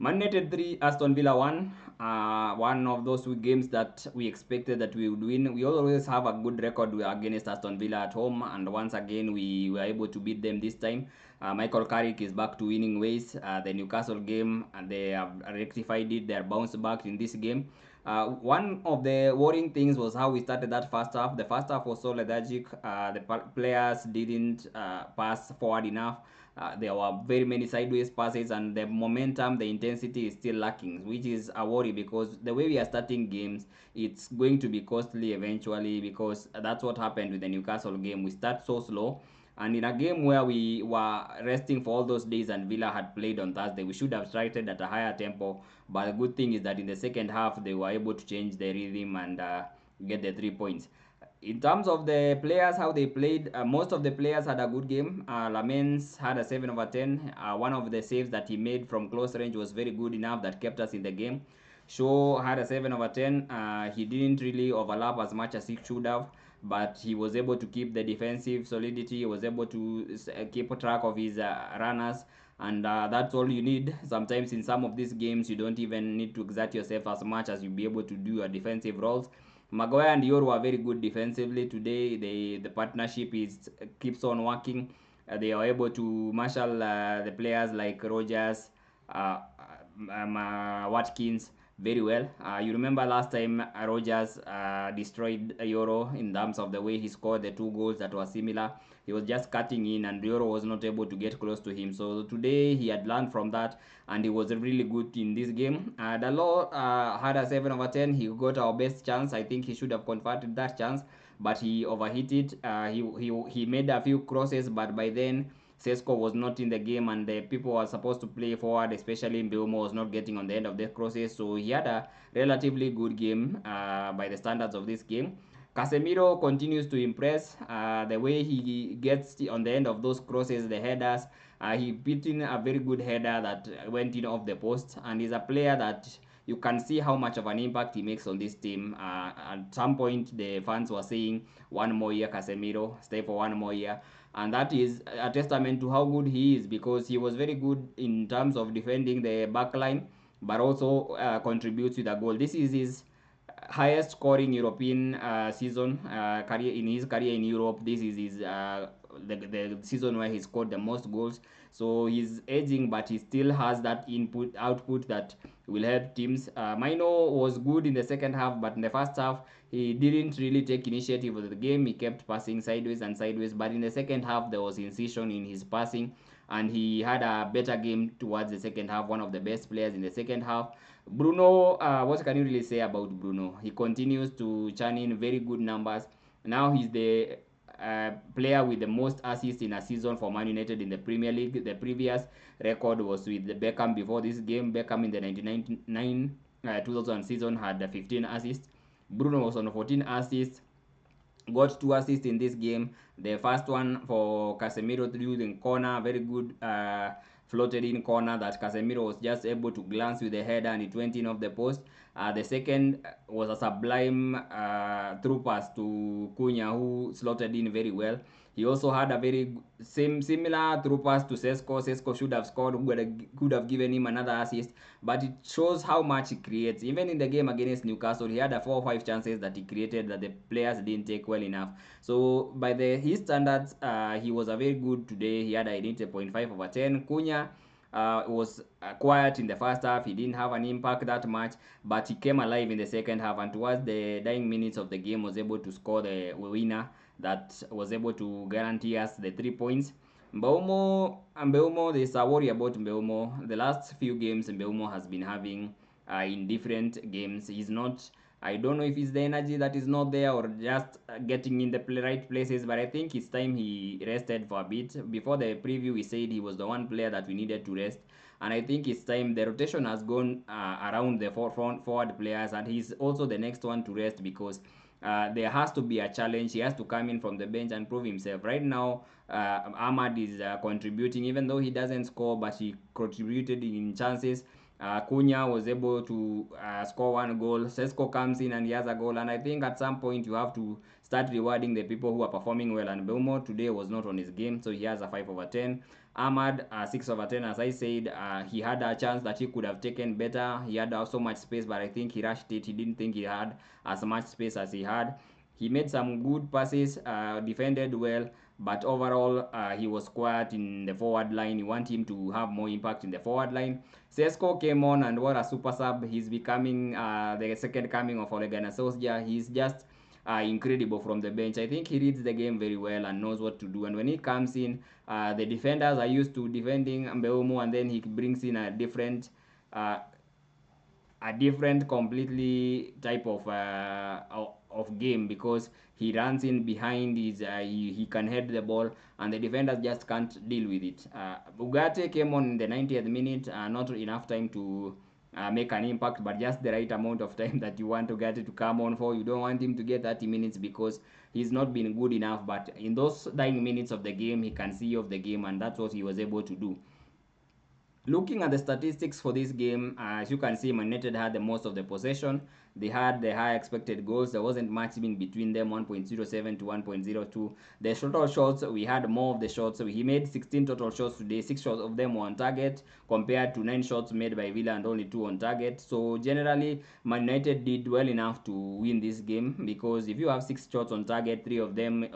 Man United 3, Aston Villa 1. One of those two games that we expected that we would win. We always have a good record against Aston Villa at home, and once again we were able to beat them this time. Michael Carrick is back to winning ways. The Newcastle game, they have rectified it. They are bounced back in this game. One of the worrying things was how we started that first half. The first half was so lethargic. The players didn't pass forward enough. There were very many sideways passes, and the momentum, the intensity is still lacking, which is a worry because the way we are starting games, it's going to be costly eventually, because that's what happened with the Newcastle game. We start so slow, and in a game where we were resting for all those days and Villa had played on Thursday, we should have started at a higher tempo. But the good thing is that in the second half, they were able to change the rhythm and get the 3 points. In terms of the players, how they played, most of the players had a good game. Lamens had a 7 over 10. One of the saves that he made from close range was very good enough that kept us in the game. Shaw had a 7 over 10. He didn't really overlap as much as he should have, but he was able to keep the defensive solidity. He was able to keep track of his runners, and that's all you need. Sometimes in some of these games, you don't even need to exert yourself as much as you'll be able to do your defensive roles. Maguire and Yoro are very good defensively today. The partnership is keeps on working. They are able to marshal the players like Rogers, Watkins very well. You remember last time Rogers destroyed Euro in terms of the way he scored the 2 goals that were similar. He was just cutting in, and Euro was not able to get close to him. So today he had learned from that, and he was really good in this game. Dalot had a 7 over 10. He got our best chance. I think he should have converted that chance, but he overhit it. He made a few crosses, but by then Sesko was not in the game, and the people were supposed to play forward, especially Mbeumo was not getting on the end of the crosses. So he had a relatively good game by the standards of this game. Casemiro continues to impress. The way he gets on the end of those crosses, the headers, he put in a very good header that went in off the post, and he's a player that you can see how much of an impact he makes on this team. At some point, the fans were saying, one more year, Casemiro, stay for one more year. And that is a testament to how good he is, because he was very good in terms of defending the back line, but also contributes with a goal. This is his highest scoring European season career in his career in Europe. This is his the season where he scored the most goals. So he's edging, but he still has that input output that will help teams. Mino was good in the second half, but in the first half he didn't really take initiative of the game. He kept passing sideways and sideways, but in the second half there was incision in his passing, and he had a better game towards the second half. One of the best players in the second half. Bruno, what can you really say about Bruno? He continues to churn in very good numbers. Now he's the player with the most assists in a season for Man United in the Premier League. The previous record was with Beckham before this game. Beckham in the 1999 2000 season had 15 assists. Bruno was on 14 assists, got 2 assists in this game. The first one for Casemiro through the corner, very good floated in corner that Casemiro was just able to glance with the header, and it went in off the post. The second was a sublime through pass to Cunha, who slotted in very well. He also had a very similar through pass to Sesko. Sesko should have scored, could have given him another assist, but it shows how much he creates. Even in the game against Newcastle, he had a 4 or 5 chances that he created that the players didn't take well enough. So by his standards, he was a very good today. He had a 80.5 over 10. Cunha was quiet in the first half. He didn't have an impact that much, but he came alive in the second half, and towards the dying minutes of the game was able to score the winner that was able to guarantee us the 3 points. Mbeumo, there's a worry about Mbeumo. The last few games Mbeumo has been having in different games, he's not, I don't know if it's the energy that is not there or just getting in the right places, but I think it's time he rested for a bit. Before the preview, we said he was the one player that we needed to rest, and I think it's time. The rotation has gone around the forward players, and he's also the next one to rest, because there has to be a challenge. He has to come in from the bench and prove himself. Right now, Ahmad is contributing, even though he doesn't score, but he contributed in chances. Cunha was able to score 1 goal. Sesko comes in and he has a goal. And I think at some point you have to start rewarding the people who are performing well. And Belmo today was not on his game, so he has a 5 over 10. Ahmad, 6/10, as I said, he had a chance that he could have taken better. He had so much space, but I think he rushed it. He didn't think he had as much space as he had. He made some good passes, defended well, but overall, he was quiet in the forward line. You want him to have more impact in the forward line. Sesko came on, and what a super sub. He's becoming the second coming of Ole Gunnar Solskjaer. He's just incredible from the bench. I think he reads the game very well and knows what to do. And when he comes in, the defenders are used to defending Mbeumo, and then he brings in uh, a different completely type of game, because he runs in behind his he can head the ball, and the defenders just can't deal with it. Ugarte came on in the 90th minute, not enough time to make an impact, but just the right amount of time that you want Ugarte to come on for. You don't want him to get 30 minutes because he's not been good enough, but in those dying minutes of the game he can see of the game, and that's what he was able to do. Looking at the statistics for this game, as you can see, Man United had the most of the possession. They had the high expected goals. There wasn't much in between them, 1.07 to 1.02. The total shots, we had more of the shots. So he made 16 total shots today. 6 shots of them were on target, compared to 9 shots made by Villa and only 2 on target. So generally, Man United did well enough to win this game, because if you have 6 shots on target, 3 of them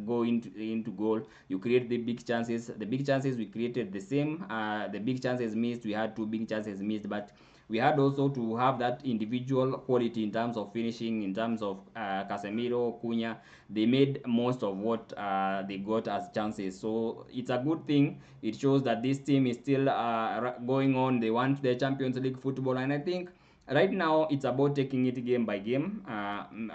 go into goal, you create the big chances. The big chances we created the same. The big chances missed, we had 2 big chances missed, but we had also to have that individual quality in terms of finishing, in terms of Casemiro, Cunha. They made most of what they got as chances, so it's a good thing. It shows that this team is still going on. They want the Champions League football, and I think right now it's about taking it game by game.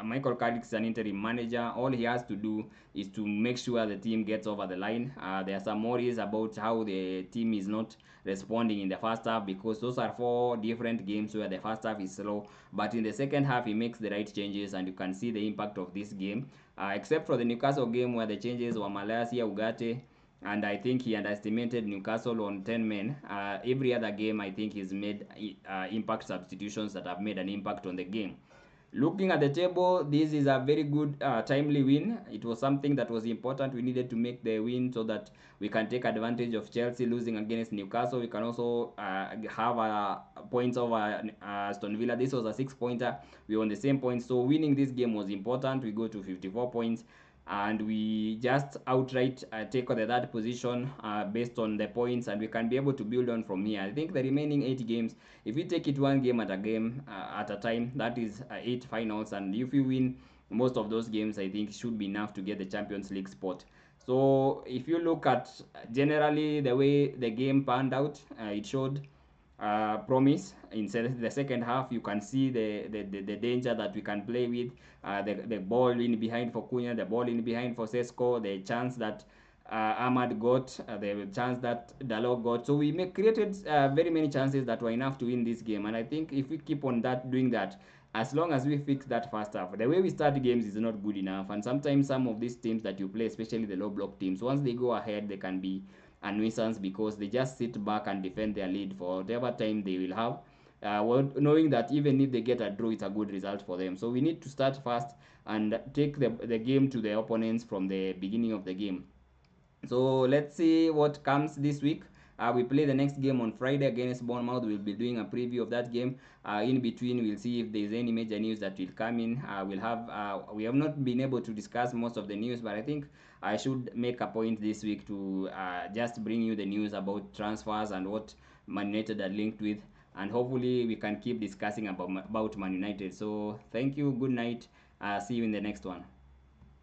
Michael Carrick is an interim manager. All he has to do is to make sure the team gets over the line. There are some worries about how the team is not responding in the first half, because those are 4 different games where the first half is slow, but in the second half he makes the right changes, and you can see the impact of this game. Except for the Newcastle game, where the changes were Malacia, Ugarte, and I think he underestimated Newcastle on 10 men. Every other game, I think he's made impact substitutions that have made an impact on the game. Looking at the table, this is a very good timely win. It was something that was important. We needed to make the win so that we can take advantage of Chelsea losing against Newcastle. We can also have points over Aston Villa. This was a 6-pointer. We were on the same points, so winning this game was important. We go to 54 points, and we just outright take the third position based on the points, and we can be able to build on from here. I think the remaining 8 games, if we take it one game at a time, that is 8 finals, and if we win most of those games, I think should be enough to get the Champions League spot. So if you look at generally the way the game panned out, it showed promise in the second half. You can see the danger that we can play with, the ball in behind for Cunha, the ball in behind for Sesko, the chance that Ahmad got, the chance that Dalot got. So we created very many chances that were enough to win this game, and I think if we keep on doing that, as long as we fix that first half, the way we start games is not good enough. And sometimes some of these teams that you play, especially the low block teams, once they go ahead, they can be a nuisance, because they just sit back and defend their lead for whatever time they will have, knowing that even if they get a draw, it's a good result for them. So we need to start fast and take the game to the opponents from the beginning of the game. So let's see what comes this week. We play the next game on Friday against Bournemouth. We'll be doing a preview of that game. In between, we'll see if there's any major news that will come in. We have not been able to discuss most of the news, but I think I should make a point this week to just bring you the news about transfers and what Man United are linked with, and hopefully we can keep discussing about Man United. So thank you. Good night. See you in the next one.